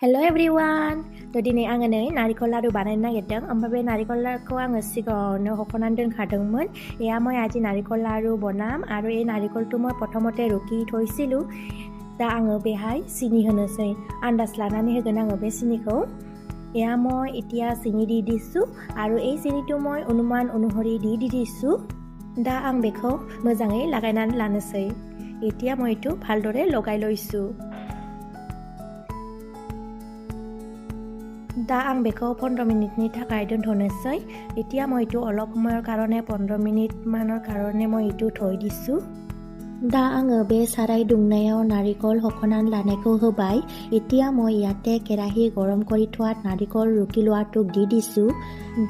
Hello everyone. Todine आङो नै नारिखल लारु बानायनो नागिरदों ओमफ्राय बे नारिखल लारुखौ आङो सिगाङावनो हखनानै दोनखादोंमोन এয়া মই আজি নাৰিকল লাৰু বনাম আৰু এই নাৰিকলটো মই প্ৰথমতে ৰুকি থৈছিলো दा आङो बेहाय सिनि होनोसै आन्दाज लानानै होगोन आङो बे सिनिखौ এয়া মই এতিয়া सिनि দি दिसु আৰু এই सिनिটো মই অনুমান অনুসৰি দি दिसु दा आं बेखौ मोजाङै लागायनानै लानोसै এতিয়া মই এটো ভালদৰে লগাই লৈছো दा आं बेखौ 15 मिनिटनि थाखाय दोनथ'नोसै এতিয়া মই এটো অলপ সময়ৰ কাৰণে 15 मिनिट माনৰ কাৰণে মই এটো থৈ दिसु दा आङो बे साराय दुंनायाव नारिकल हखनानै लानायखौ होबाय এতিয়া মই ইয়াতে केराही गरम কৰি थोआत नारिकल रुकी लोआटुक दि दिसु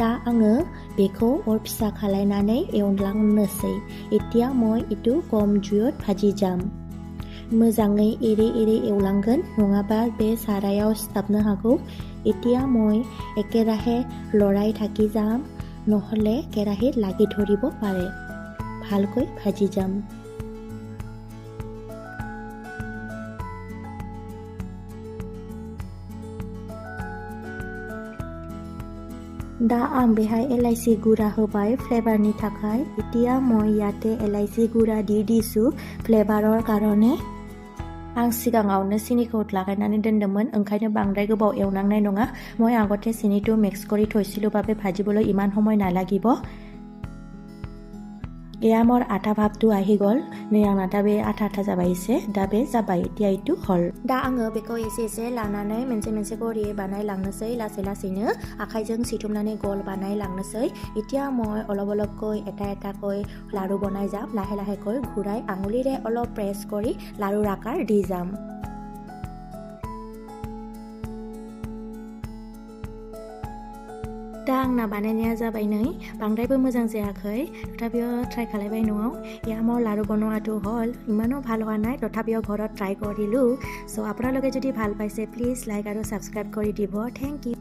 दा आङो बेखौ अर फिसा खालायनानै एवलांनोसै এতিয়া মই एटु कम जुयत भाजि जाम मोजाङै एरे एरे एवलांगोन नङाबा बे सारायाव सिथाबनो हागौ এতিয়া মই একেৰাহে লৰাই থাকি যাম নহলে কেৰাহীত লাগি ধৰিব পাৰে ভালকৈ ভাজি যাম दा आं बेहाय एलाइसि गुरा होबाय फ्लेभारनि थाखाय এতিয়া মই ইয়াতে एलाइसि गुरा दि दिसु फ्लेभारर कारणे आं सिगाङावनो सिनिखौ लागायनानै दोन्दोंमोन ओंखायनो बांद्राय गोबाव एवनांनाय नङा মই আগতে सिनिটো मिक्स কৰি থৈছিলো বাবে ভাজিবলৈ ইমান সময় নালাগিব এয়া মোৰ আটা ভাবটো আহি গল नै आंना दा बे आटा आटा जाबाय एसे दा बे जाबाय এতিয়া इटु हल दा आङो बेखौ एसे एसे लानानै मोनसे गरि बानायलांनोसै लासै लासैनो आखाइजों सिथुमनानै गल बानायलांनोसै এতিয়া মই অলপ অলপকৈ এটা লাৰু বনাই যাম লাহে লাহেকৈ ঘূৰাই আঙুলিৰে অলপ প্ৰেছ কৰি লাৰুৰ আকাৰ দি যাম दा आंना बानायनाया जाबाय नै बांद्रायबो मोजां जायाखै तथापिও ट्राइ खालायबाय न'आव এয়া মোৰ লাৰু বনোৱাটো হল ইমানো ভাল হোৱা নাই তথাপিও ঘৰত ট্ৰাই কৰিলো সো আপোনালোকে যদি ভাল পাইছে প্লিজ লাইক আৰু সাবস্ক্ৰাইব কৰি দিব থ্যাংক ইউ